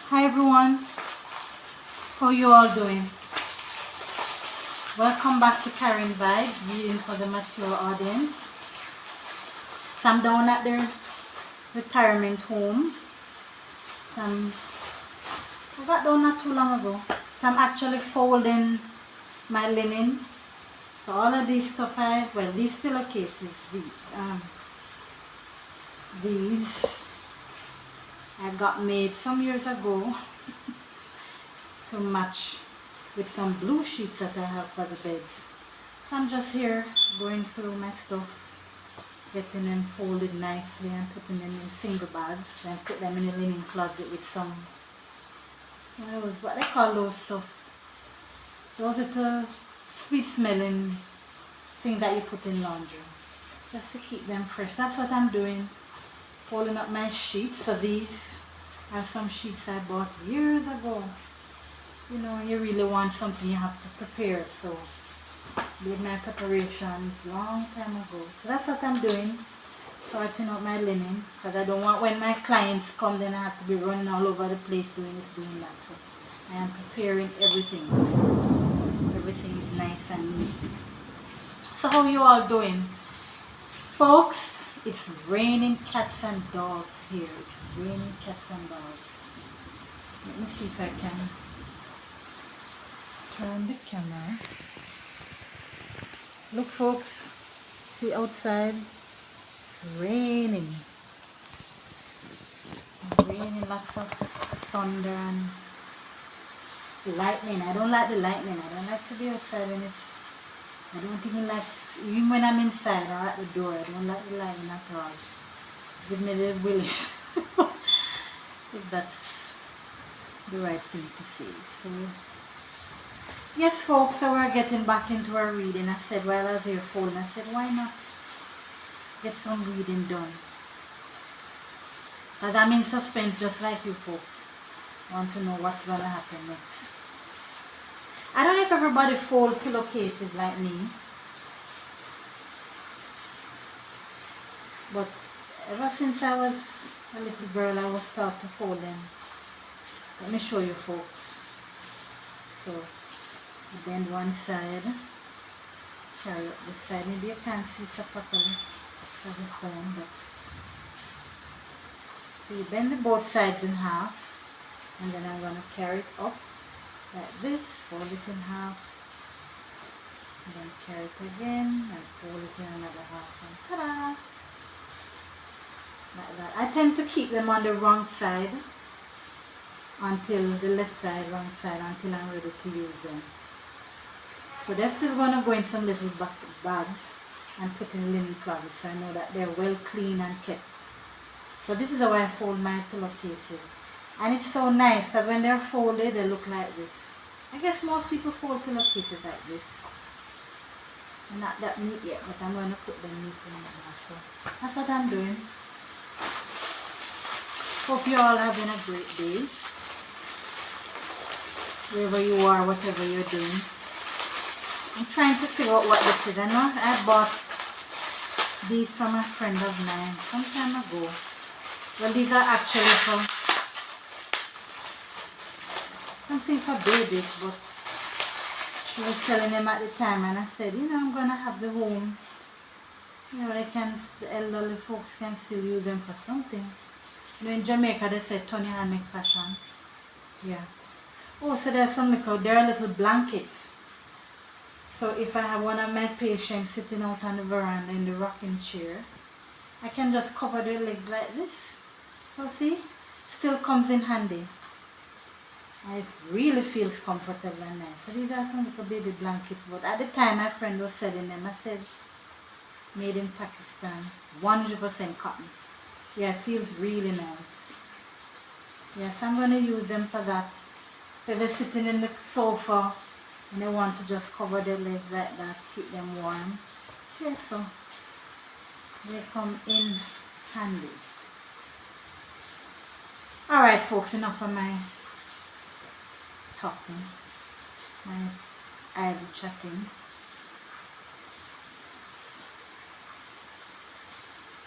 Hi everyone, how you all doing? Welcome back to Karen Vibes, reading for the mature audience. So I'm down at the retirement home. I got down not too long ago. So I'm actually folding my linen. So all of these stuff these pillowcases, these I got made some years ago to match with some blue sheets that I have for the beds. So I'm just here going through my stuff, getting them folded nicely and putting them in single bags and put them in a linen closet with some, what they call those stuff. Those little sweet smelling things that you put in laundry, just to keep them fresh. That's what I'm doing, folding up my sheets. So these are some sheets I bought years ago. You know, you really want something, you have to prepare. So did my preparations long time ago. So that's what I'm doing, sorting out my linen, because I don't want when my clients come then I have to be running all over the place doing this, doing that. So I am preparing everything, so everything is nice and neat. So how you all doing, folks? It's raining cats and dogs here. It's raining cats and dogs. Let me see if I can turn the camera. Look folks, see outside, it's raining. Raining, lots of thunder and lightning. I don't like the lightning. I don't like to be outside when I don't even like, even when I'm inside or at the door, I don't like the lightning at all. Give me the willies. If that's the right thing to say. So yes folks, so we're getting back into our reading. I said while I was here folding, I said why not get some reading done, because I'm in suspense just like you folks. Want to know what's going to happen next. I don't know if everybody fold pillowcases like me, but ever since I was a little girl I was taught to fold them. Let me show you folks. So you bend one side, carry up this side. Maybe you can't see so properly because the phone, but so you bend the both sides in half, and then I'm going to carry it up like this, fold it in half, and then carry it again and fold it in another half, and ta-da! Like that. I tend to keep them on the wrong side until the left side, wrong side, until I'm ready to use them. So they're still going to go in some little bags and put in linen closets, so I know that they're well clean and kept. So this is how I fold my pillowcases. And it's so nice because when they're folded, they look like this. I guess most people fold pillowcases like this. They're not that neat yet, but I'm going to put them neat in now. So that's what I'm doing. Hope you all having a great day. Wherever you are, whatever you're doing. I'm trying to figure out what this is. I know I bought these from a friend of mine some time ago. Well, these are actually for something for babies, but she was selling them at the time, and I said, you know, I'm gonna have the home. You know, the elderly folks can still use them for something. You know, in Jamaica they say Tony hand make fashion. Yeah. Oh, so there are little blankets. So if I have one of my patients sitting out on the veranda in the rocking chair, I can just cover their legs like this. So see, still comes in handy. And it really feels comfortable and nice. So these are some little baby blankets, but at the time my friend was selling them, I said, made in Pakistan, 100% cotton. Yeah, it feels really nice. Yes, I'm going to use them for that. So they're sitting in the sofa and they want to just cover their legs like that, keep them warm. Yes, so they come in handy. Alright folks, enough of my talking, my idle chatting.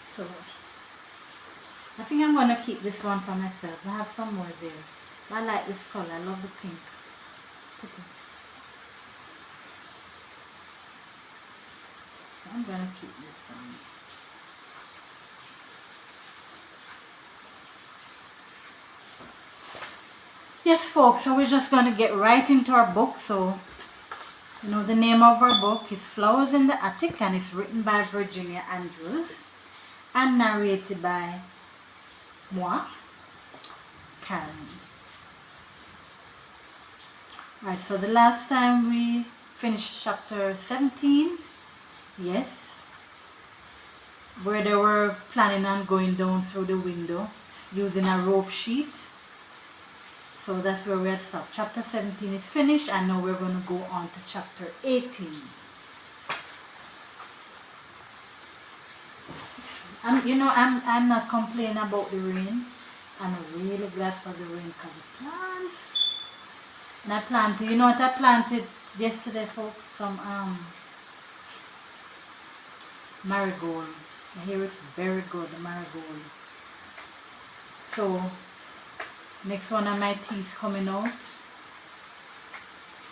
So I think I'm going to keep this one for myself. I have some more there. I like this color. I love the pink. Pretty. So I'm gonna keep this on. Yes, folks, so we're just going to get right into our book. So, you know, the name of our book is Flowers in the Attic, and it's written by Virginia Andrews and narrated by moi, Karen. Right, so the last time we finished chapter 17, yes, where they were planning on going down through the window using a rope sheet. So that's where we had stopped. Chapter 17 is finished, and now we're going to go on to chapter 18. I'm not complaining about the rain. I'm really glad for the rain because the plants. And I planted, you know what I planted yesterday, folks? Some marigold. I hear it's very good, the marigold. So next one of my teas coming out.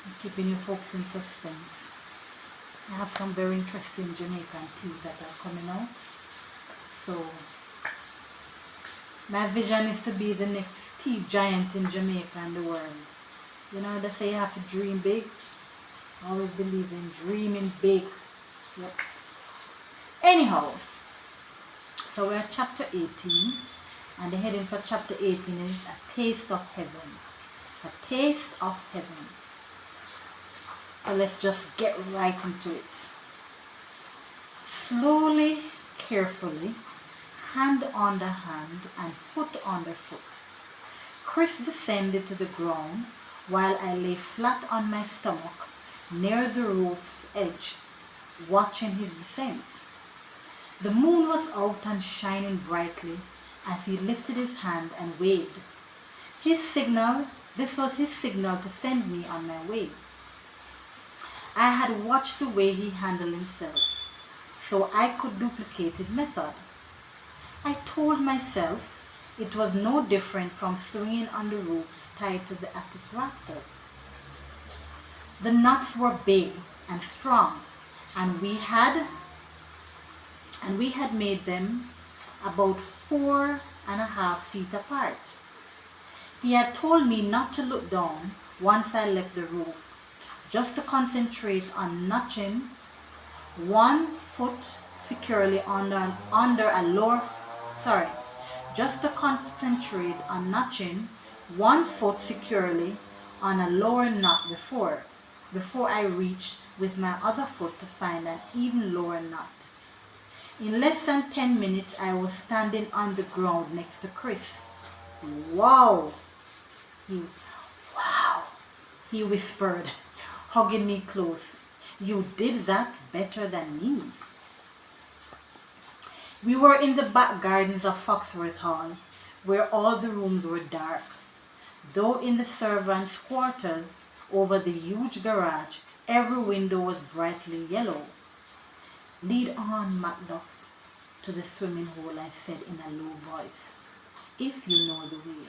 I'm keeping you folks in suspense. I have some very interesting Jamaican teas that are coming out. So my vision is to be the next tea giant in Jamaica and the world. You know, they say you have to dream big. I always believe in dreaming big. Yep. Anyhow, so we're at chapter 18. And the heading for chapter 18 is A Taste of Heaven. A Taste of Heaven. So let's just get right into it. Slowly, carefully, hand under hand and foot under foot, Chris descended to the ground while I lay flat on my stomach near the roof's edge, watching his descent. The moon was out and shining brightly as he lifted his hand and waved. This was his signal to send me on my way. I had watched the way he handled himself, so I could duplicate his method. I told myself it was no different from swinging on the ropes tied to the attic rafters. The knots were big and strong, and we had made them about 4.5 feet apart. He had told me not to look down once I left the roof, just to concentrate on notching one foot securely on a lower knot before I reached with my other foot to find an even lower knot. In less than 10 minutes, I was standing on the ground next to Chris. Wow! He whispered, hugging me close. You did that better than me. We were in the back gardens of Foxworth Hall, where all the rooms were dark, though in the servants' quarters over the huge garage, every window was brightly yellow. Lead on, Macduff, to the swimming hole, I said in a low voice, if you know the way.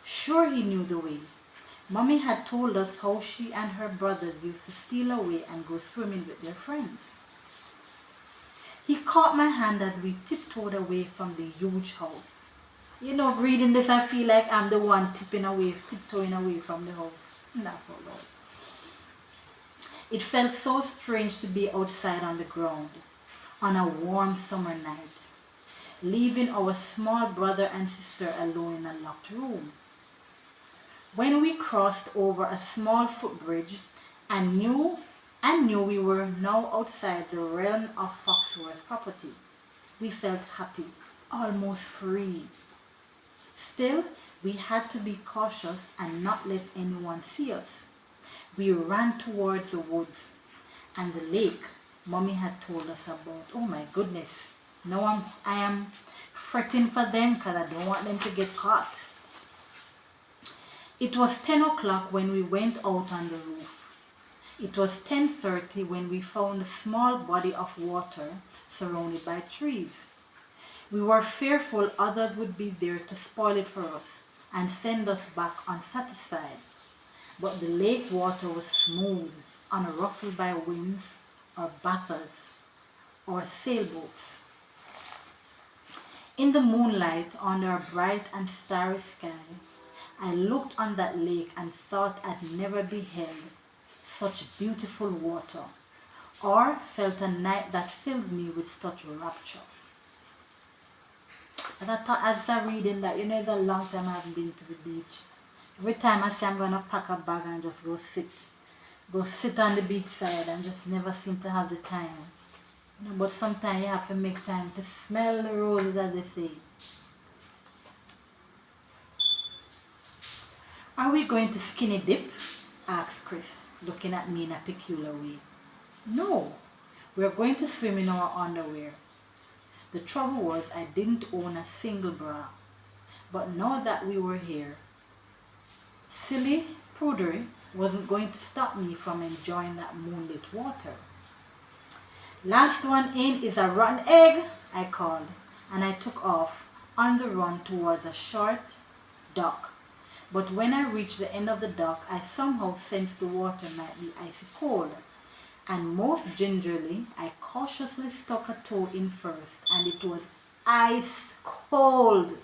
Sure he knew the way. Mommy had told us how she and her brothers used to steal away and go swimming with their friends. He caught my hand as we tiptoed away from the huge house. You know, reading this, I feel like I'm the one tiptoeing away from the house. Not for long. It felt so strange to be outside on the ground on a warm summer night, leaving our small brother and sister alone in a locked room. When we crossed over a small footbridge and knew we were now outside the realm of Foxworth property, we felt happy, almost free. Still, we had to be cautious and not let anyone see us. We ran towards the woods and the lake Mommy had told us about. Oh my goodness. Now I am fretting for them because I don't want them to get caught. It was 10 o'clock when we went out on the roof. It was 10:30 when we found a small body of water surrounded by trees. We were fearful others would be there to spoil it for us, and send us back unsatisfied. But the lake water was smooth, unruffled by winds or batters or sailboats. In the moonlight, under a bright and starry sky, I looked on that lake and thought I'd never beheld such beautiful water, or felt a night that filled me with such rapture. And I thought, as I'm reading that, it's a long time I haven't been to the beach. Every time I say I'm going to pack a bag and just go sit on the beach side, and just never seem to have the time. But sometimes you have to make time to smell the roses, as they say. Are we going to skinny dip? Asked Chris, looking at me in a peculiar way. No, we're going to swim in our underwear. The trouble was I didn't own a single bra. But now that we were here, silly prudery wasn't going to stop me from enjoying that moonlit water. Last one in is a rotten egg, I called, and I took off on the run towards a short dock. But when I reached the end of the dock, I somehow sensed the water might be icy cold. And most gingerly, I cautiously stuck a toe in first, and it was ice cold.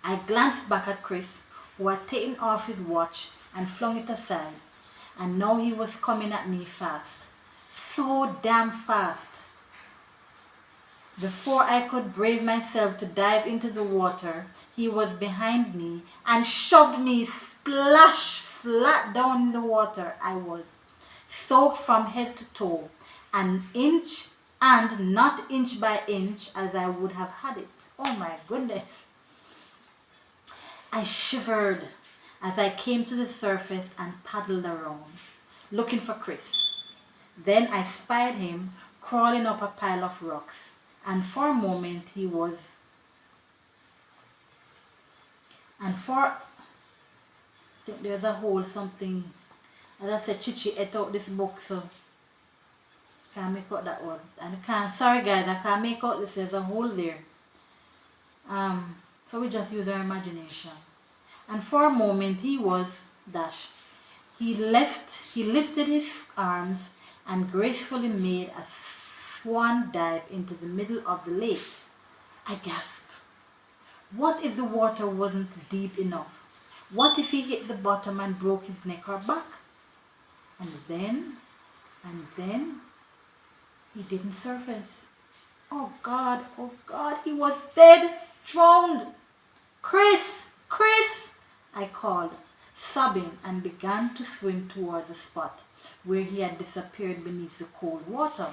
I glanced back at Chris, who had taken off his watch and flung it aside, and now he was coming at me fast. So damn fast. Before I could brave myself to dive into the water, he was behind me and shoved me splash flat down in the water. I was soaked from head to toe, an inch and not inch by inch as I would have had it. Oh my goodness. I shivered as I came to the surface and paddled around, looking for Chris. Then I spied him crawling up a pile of rocks, and for a moment he was, I think there's a whole something, as I said, Chichi ate out this book, so can't make out that one. And I can't, sorry guys, I can't make out this, there's a hole there. So we just use our imagination. And for a moment he was, he lifted his arms and gracefully made a swan dive into the middle of the lake. I gasped. What if the water wasn't deep enough? What if he hit the bottom and broke his neck or back? And then, he didn't surface. Oh God, he was dead, drowned. Chris, I called, sobbing, and began to swim towards the spot where he had disappeared beneath the cold water.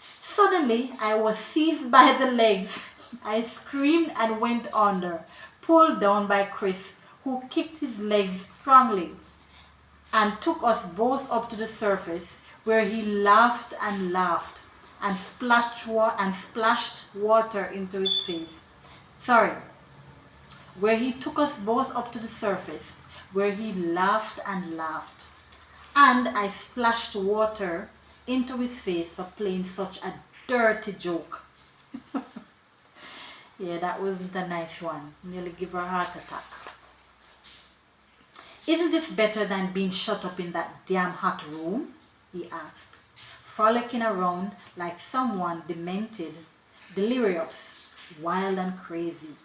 Suddenly, I was seized by the legs. I screamed and went under, pulled down by Chris, who kicked his legs strongly and took us both up to the surface, where he laughed and splashed water into his face. Where he took us both up to the surface, where he laughed and I splashed water into his face for playing such a dirty joke. Yeah, that wasn't a nice one. Nearly give her a heart attack. Isn't this better than being shut up in that damn hot room? He asked, frolicking around like someone demented, delirious, wild and crazy.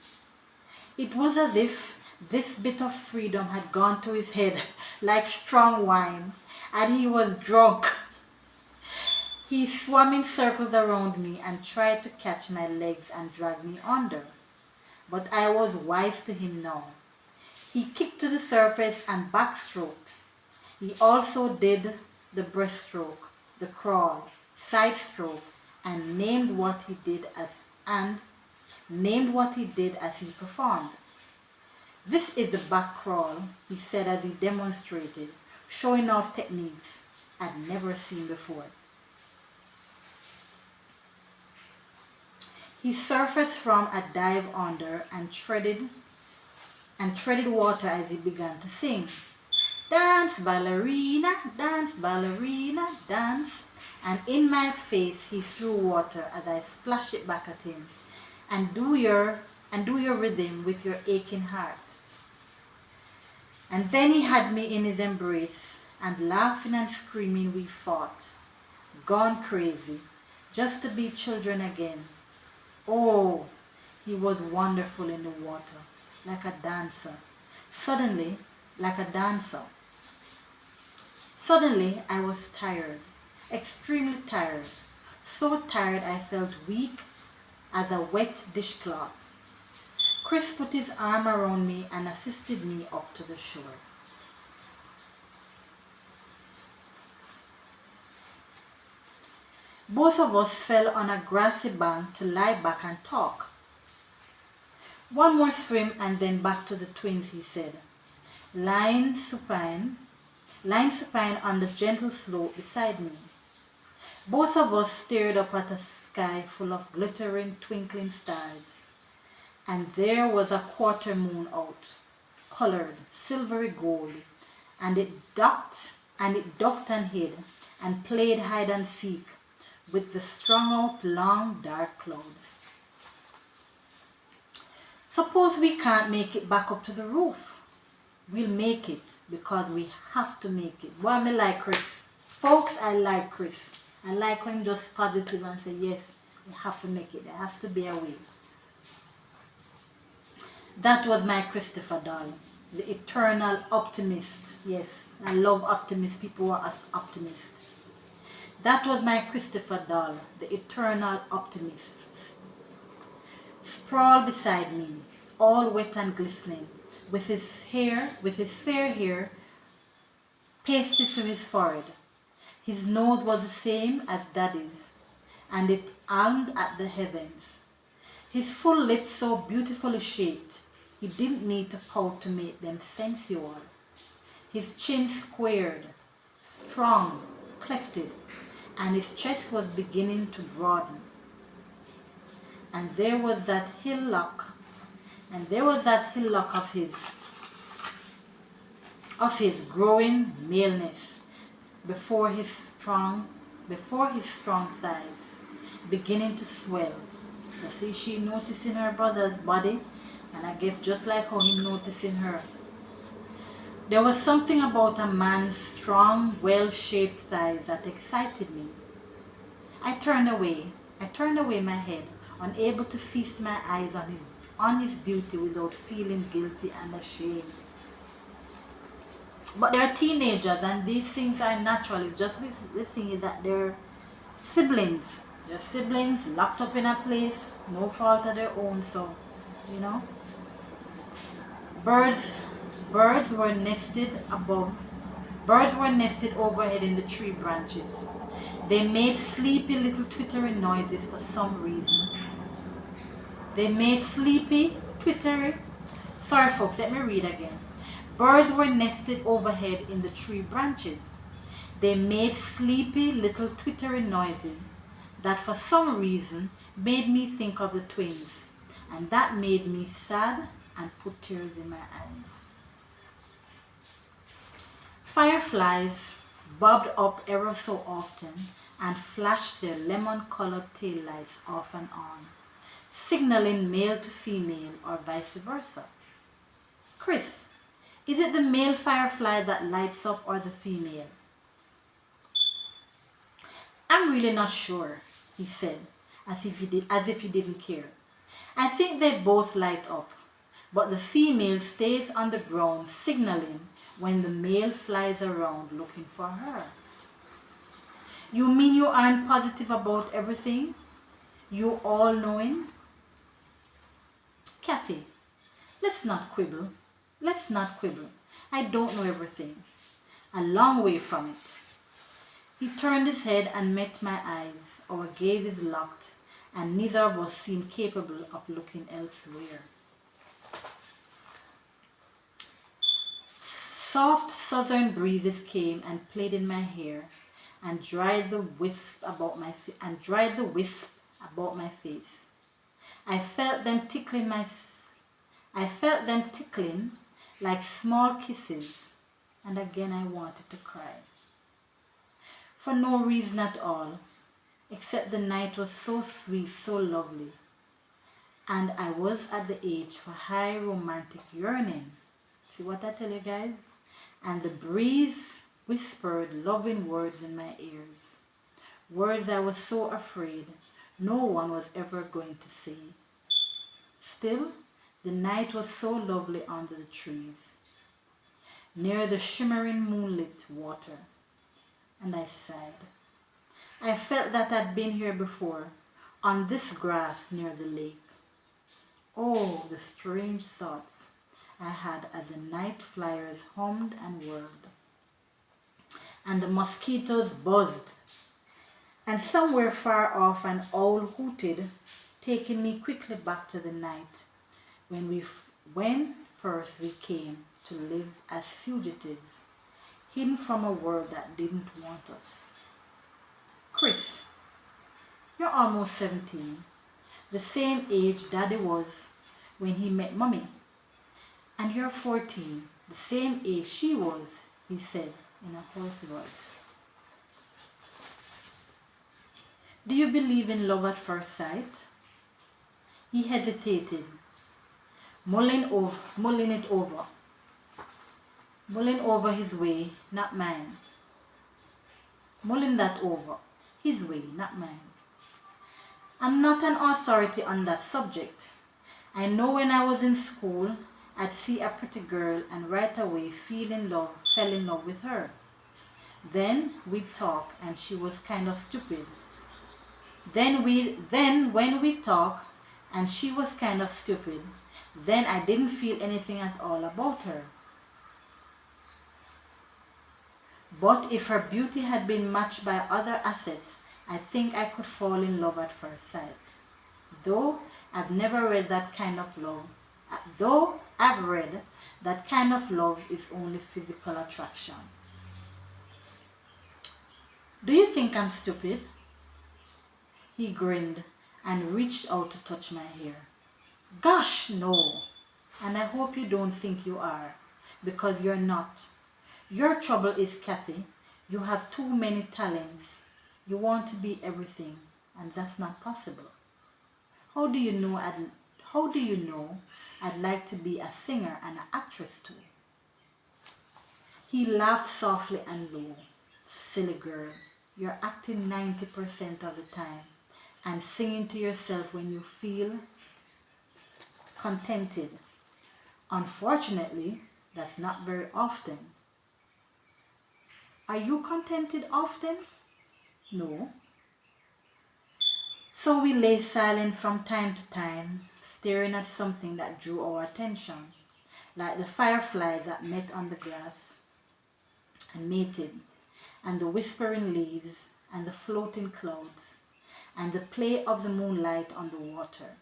It was as if this bit of freedom had gone to his head like strong wine, and he was drunk. He swam in circles around me and tried to catch my legs and drag me under. But I was wise to him now. He kicked to the surface and backstroked. He also did the breaststroke, the crawl, side stroke, and named what he did as he performed. This is a back crawl, he said as he demonstrated, showing off techniques I'd never seen before. He surfaced from a dive under and treaded water as he began to sing. Dance, ballerina, dance, ballerina, dance. And in my face he threw water as I splashed it back at him. And do your and do your rhythm with your aching heart. And then he had me in his embrace, and laughing and screaming we fought, gone crazy, just to be children again. Oh, he was wonderful in the water, like a dancer. Suddenly, like a dancer. Suddenly, I was tired, extremely tired. So tired I felt weak as a wet dishcloth. Chris put his arm around me and assisted me up to the shore. Both of us fell on a grassy bank to lie back and talk. One more swim and then back to the twins, he said, lying supine on the gentle slope beside me. Both of us stared up at a sky full of glittering, twinkling stars. And there was a quarter moon out, colored silvery gold, and it ducked and hid and played hide and seek with the strung out long dark clouds. Suppose we can't make it back up to the roof. We'll make it because we have to make it. Boy, I like Chris. Folks, I like Chris. I like when just positive and say, yes, we have to make it. There has to be a way. That was my Christopher doll, the eternal optimist. Yes, I love optimists, people who are optimists. That was my Christopher doll, the eternal optimist. Sprawled beside me, all wet and glistening, with his fair hair pasted to his forehead. His nose was the same as Daddy's, and it aimed at the heavens. His full lips so beautifully shaped, he didn't need to pout to make them sensual. His chin squared, strong, clefted, and his chest was beginning to broaden. And there was that hillock of his growing maleness before his strong thighs, beginning to swell. You see, she noticing her brother's body, and I guess just like how he noticing her. There was something about a man's strong, well-shaped thighs that excited me. I turned away my head, unable to feast my eyes on his beauty without feeling guilty and ashamed. But they're teenagers, and these things are naturally. Just this thing is that they're siblings. They're siblings locked up in a place, no fault of their own. So, you know, birds were nested overhead in the tree branches. They made sleepy little twittering noises for some reason. Sorry folks, let me read again. Birds were nested overhead in the tree branches. They made sleepy little twittering noises that for some reason made me think of the twins, and that made me sad and put tears in my eyes. Fireflies bobbed up ever so often and flashed their lemon-colored taillights off and on, signaling male to female or vice versa. Chris, is it the male firefly that lights up or the female? I'm really not sure, he said, as if he didn't care. I think they both light up, but the female stays on the ground signaling when the male flies around looking for her. You mean you aren't positive about everything? You all-knowing? Kathy, let's not quibble. I don't know everything. A long way from it. He turned his head and met my eyes. Our gazes locked, and neither of us seemed capable of looking elsewhere. Soft southern breezes came and played in my hair and dried the wisp about my face. I felt them tickling like small kisses, and again I wanted to cry. For no reason at all, except the night was so sweet, so lovely. And I was at the age for high romantic yearning. See what I tell you guys? And the breeze whispered loving words in my ears. Words I was so afraid no one was ever going to say. Still, the night was so lovely under the trees, near the shimmering moonlit water, and I sighed. I felt that I'd been here before, on this grass near the lake. Oh, the strange thoughts I had as the night flyers hummed and whirred, and the mosquitoes buzzed, and somewhere far off an owl hooted, taking me quickly back to the night when first we came to live as fugitives, hidden from a world that didn't want us. Chris, you're almost 17, the same age Daddy was when he met Mommy. And you're 14, the same age she was, he said in a hoarse voice. Do you believe in love at first sight? He hesitated, mulling over his way, not mine. Mulling that over, his way, not mine. I'm not an authority on that subject. I know when I was in school, I'd see a pretty girl and right away fell in love with her. Then we'd talk and she was kind of stupid. Then when we talk and she was kind of stupid, then I didn't feel anything at all about her. But if her beauty had been matched by other assets, I think I could fall in love at first sight. Though I've read that kind of love is only physical attraction. Do you think I'm stupid? He grinned and reached out to touch my hair. Gosh, no. And I hope you don't think you are, because you're not. Your trouble is, Kathy, you have too many talents. You want to be everything, and that's not possible. How do you know I'd like to be a singer and an actress too? He laughed softly and low. Silly girl, you're acting 90% of the time and singing to yourself when you feel contented. Unfortunately, that's not very often. Are you contented often? No. So we lay silent from time to time, staring at something that drew our attention, like the fireflies that met on the grass and mated, and the whispering leaves, and the floating clouds, and the play of the moonlight on the water.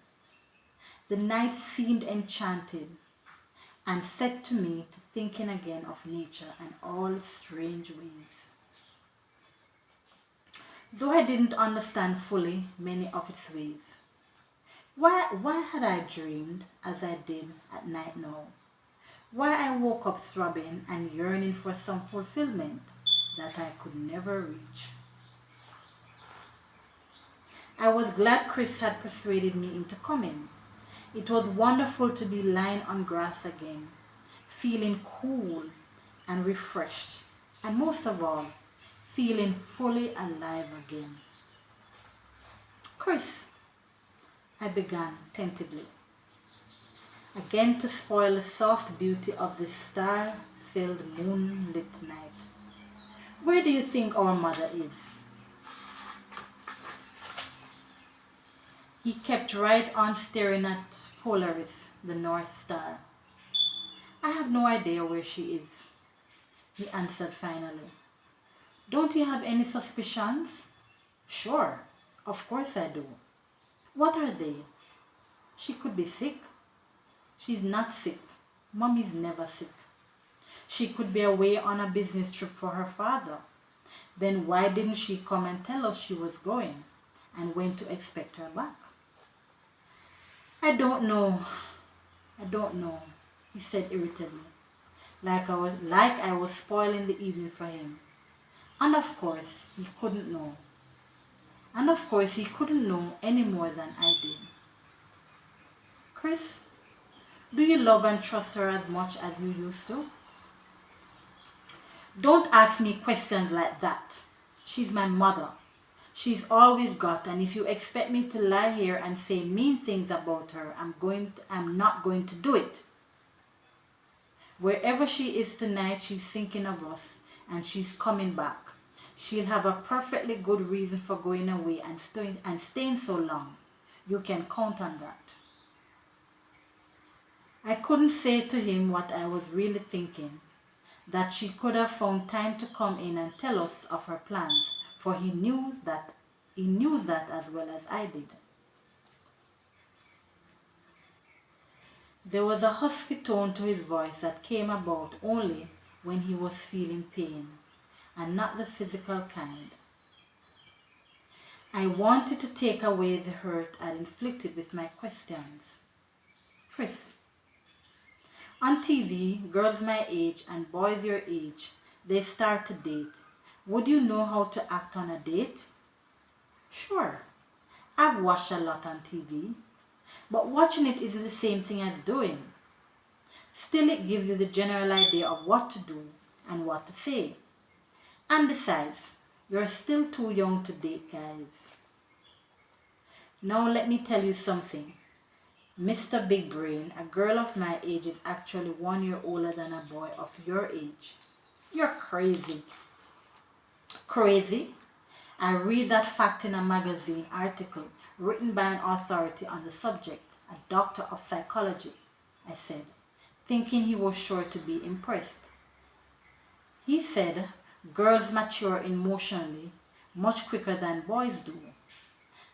The night seemed enchanted, and set to me to thinking again of nature and all its strange ways. Though I didn't understand fully many of its ways. Why had I dreamed as I did at night now? Why I woke up throbbing and yearning for some fulfillment that I could never reach. I was glad Chris had persuaded me into coming. It was wonderful to be lying on grass again, feeling cool and refreshed, and most of all, feeling fully alive again. Chris, I began tentatively, again to spoil the soft beauty of this star-filled moonlit night. Where do you think our mother is? He kept right on staring at Polaris, the North Star. I have no idea where she is, he answered finally. Don't you have any suspicions? Sure, of course I do. What are they? She could be sick. She's not sick. Mommy's never sick. She could be away on a business trip for her father. Then why didn't she come and tell us she was going and when to expect her back? I don't know, he said irritably, like I was spoiling the evening for him. And of course, he couldn't know. And of course, he couldn't know any more than I did. Chris, do you love and trust her as much as you used to? Don't ask me questions like that. She's my mother. She's all we've got, and if you expect me to lie here and say mean things about her, I'm not going to do it. Wherever she is tonight, she's thinking of us, and she's coming back. She'll have a perfectly good reason for going away and staying so long. You can count on that. I couldn't say to him what I was really thinking, that she could have found time to come in and tell us of her plans, for he knew that as well as I did. There was a husky tone to his voice that came about only when he was feeling pain, and not the physical kind. I wanted to take away the hurt I'd inflicted with my questions. Chris, on TV, girls my age and boys your age, they start to date. Would you know how to act on a date? Sure, I've watched a lot on TV, but watching it isn't the same thing as doing. Still, it gives you the general idea of what to do and what to say. And besides, you're still too young to date, guys. Now let me tell you something. Mr. Big Brain, a girl of my age is actually 1 year older than a boy of your age. You're crazy. Crazy? I read that fact in a magazine article written by an authority on the subject, a doctor of psychology, I said, thinking he was sure to be impressed. He said, girls mature emotionally much quicker than boys do.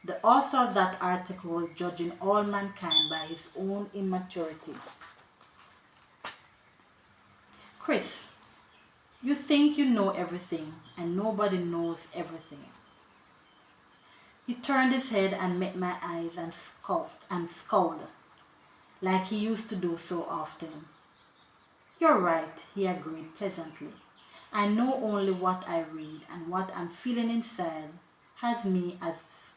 The author of that article was judging all mankind by his own immaturity. Chris, you think you know everything, and nobody knows everything. He turned his head and met my eyes and scowled, like he used to do so often. You're right, he agreed pleasantly. I know only what I read, and what I'm feeling inside has me as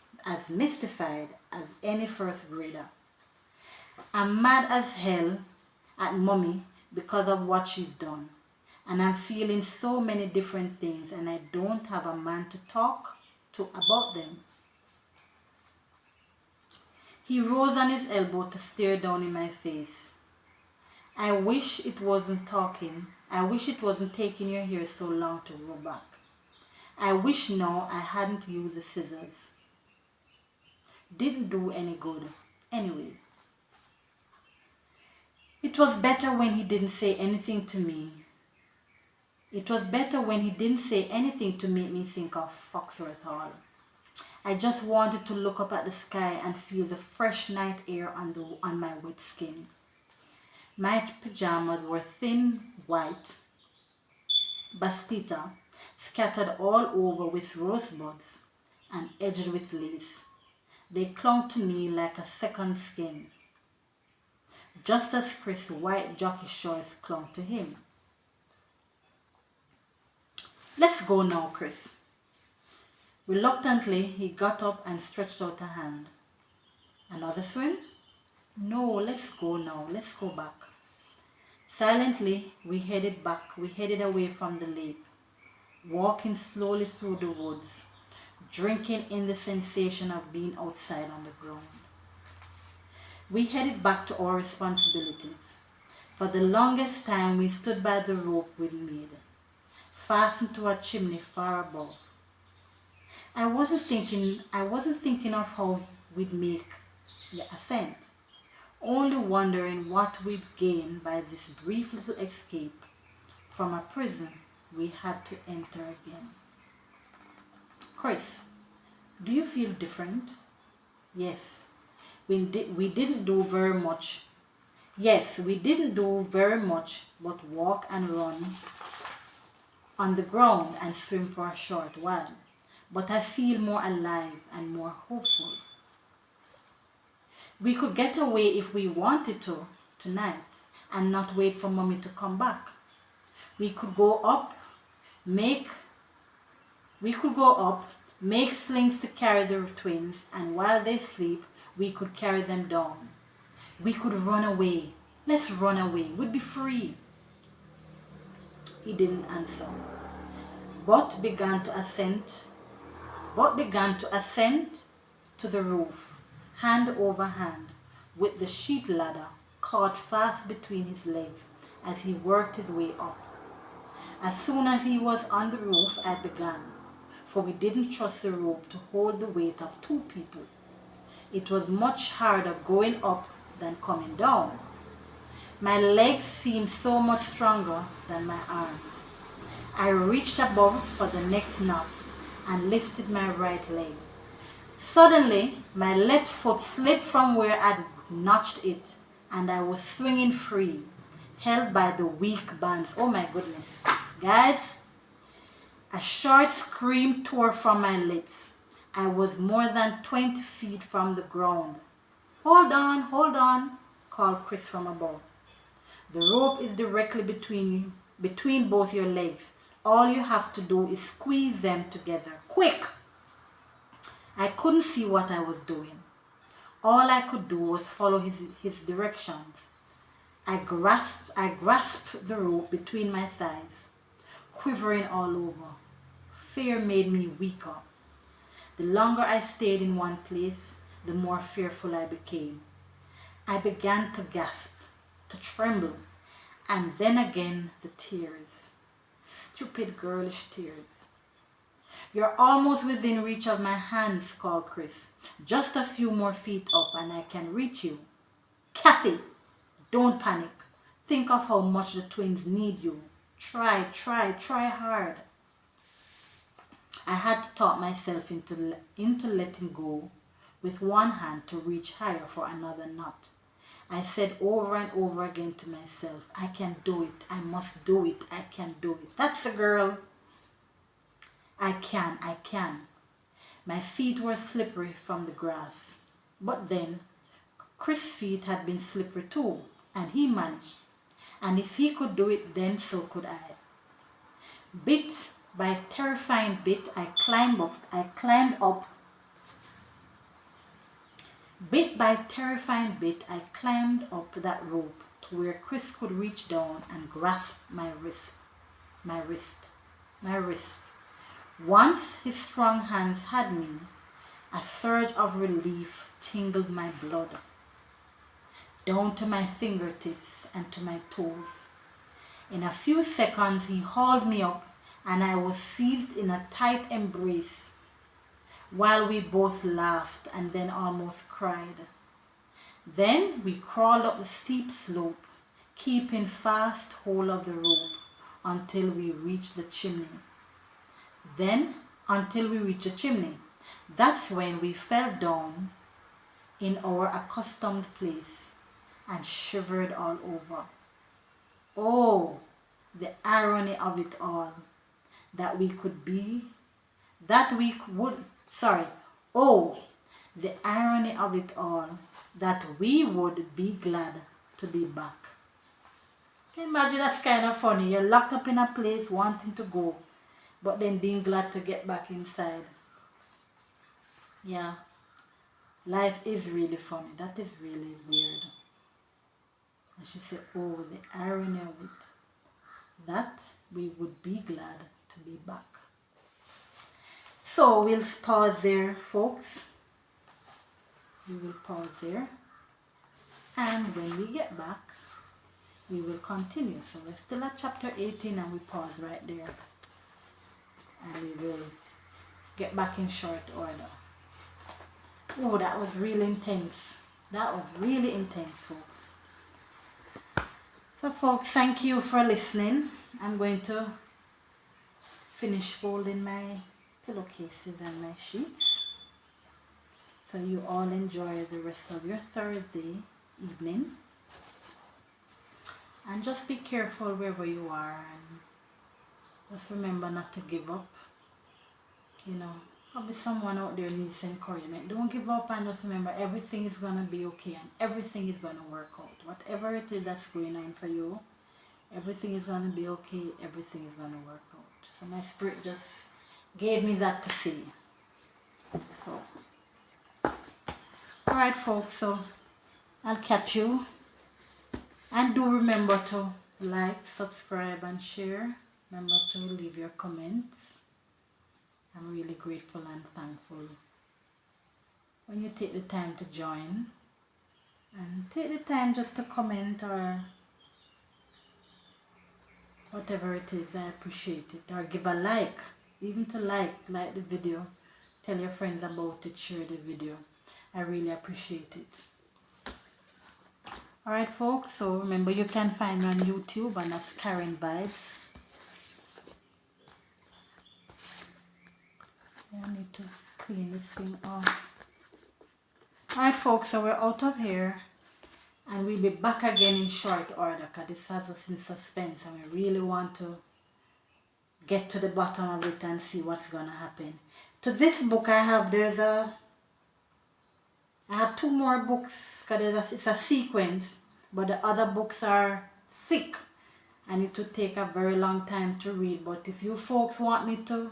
mystified as any first grader. I'm mad as hell at Mommy because of what she's done, and I'm feeling so many different things, and I don't have a man to talk to about them. He rose on his elbow to stare down in my face. I wish it wasn't taking your hair so long to grow back. I wish now I hadn't used the scissors. Didn't do any good. Anyway. It was better when he didn't say anything to me. It was better when he didn't say anything to make me think of Foxworth Hall. I just wanted to look up at the sky and feel the fresh night air on my wet skin. My pajamas were thin white bastita scattered all over with rosebuds and edged with lace. They clung to me like a second skin, just as Chris' white jockey shorts clung to him. Let's go now, Chris. Reluctantly, he got up and stretched out a hand. Another swim? No, let's go now. Let's go back. Silently, we headed away from the lake, walking slowly through the woods, drinking in the sensation of being outside on the ground. We headed back to our responsibilities. For the longest time, we stood by the rope we'd made, fastened to a chimney far above. I wasn't thinking of how we'd make the ascent, only wondering what we'd gain by this brief little escape from a prison we had to enter again. Chris, do you feel different? Yes, we didn't do very much. Yes, we didn't do very much but walk and run on the ground and swim for a short while. But I feel more alive and more hopeful. We could get away if we wanted to tonight and not wait for Mommy to come back. We could go up, make slings to carry the twins, and while they sleep, we could carry them down. We could run away. Let's run away. We'd be free. He didn't answer, but began to ascend to the roof, hand over hand, with the sheet ladder caught fast between his legs as he worked his way up. As soon as he was on the roof, I began, for we didn't trust the rope to hold the weight of 2 people. It was much harder going up than coming down. My legs seemed so much stronger than my arms. I reached above for the next knot and lifted my right leg. Suddenly, my left foot slipped from where I'd notched it, and I was swinging free, held by the weak bands. Oh my goodness. Guys, a short scream tore from my lips. I was more than 20 feet from the ground. Hold on, called Chris from above. The rope is directly between both your legs. All you have to do is squeeze them together. Quick! I couldn't see what I was doing. All I could do was follow his directions. I grasped the rope between my thighs, quivering all over. Fear made me weaker. The longer I stayed in one place, the more fearful I became. I began to gasp, to tremble, and then again the tears. Stupid girlish tears. You're almost within reach of my hands, called Chris. Just a few more feet up and I can reach you. Kathy, don't panic. Think of how much the twins need you. Try hard. I had to talk myself into letting go with one hand to reach higher for another knot. I said over and over again to myself, I can do it. I must do it. I can do it. That's the girl. I can. My feet were slippery from the grass. But then, Chris' feet had been slippery too, and he managed. And if he could do it, then so could I. Bit by terrifying bit, I climbed up. Bit by terrifying bit, I climbed up that rope to where Chris could reach down and grasp my wrist. Once his strong hands had me, a surge of relief tingled my blood, down to my fingertips and to my toes. In a few seconds, he hauled me up and I was seized in a tight embrace, while we both laughed and then almost cried. Then we crawled up the steep slope, keeping fast hold of the rope until we reached the chimney. That's when we fell down in our accustomed place and shivered all over. Oh, the irony of it all, Oh, the irony of it all, that we would be glad to be back. Can you imagine? That's kind of funny. You're locked up in a place wanting to go, but then being glad to get back inside. Yeah, life is really funny. That is really weird. And she said, oh, the irony of it, that we would be glad to be back. So we'll pause there, folks. We will pause there. And when we get back, we will continue. So we're still at chapter 18 and we pause right there. And we will get back in short order. Oh, that was really intense. That was really intense, folks. So folks, thank you for listening. I'm going to finish folding my pillowcases and my sheets. So you all enjoy the rest of your Thursday evening. And just be careful wherever you are, and just remember not to give up. You know, probably someone out there needs encouragement. Don't give up, and just remember everything is going to be okay and everything is going to work out. Whatever it is that's going on for you, everything is going to be okay. Everything is going to work out. So my spirit just gave me that to see. So, alright folks, so I'll catch you. And do remember to like, subscribe and share. Remember to leave your comments. I'm really grateful and thankful when you take the time to join. And take the time just to comment or whatever it is. I appreciate it. Or give a like. Even to like the video. Tell your friends about it. Share the video. I really appreciate it. Alright folks, so remember you can find me on YouTube and that's Karen Vibes. I need to clean this thing off. Alright folks, so we're out of here. And we'll be back again in short order because this has us in suspense and we really want to get to the bottom of it and see what's going to happen. To this book I have two more books because it's a sequence, but the other books are thick and it would take a very long time to read. But if you folks want me to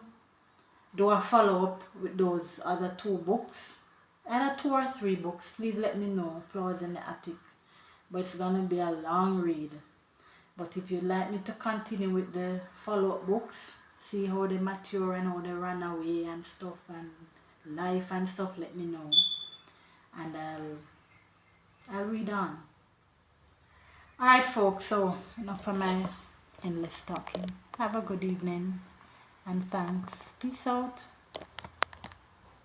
do a follow-up with those other two books, either 2 or 3 books, please let me know. Flowers in the Attic. But it's gonna be a long read. But if you'd like me to continue with the follow-up books, see how they mature and how they run away and stuff and life and stuff, let me know. And I'll read on. Alright folks, so enough for my endless talking. Have a good evening and thanks. Peace out.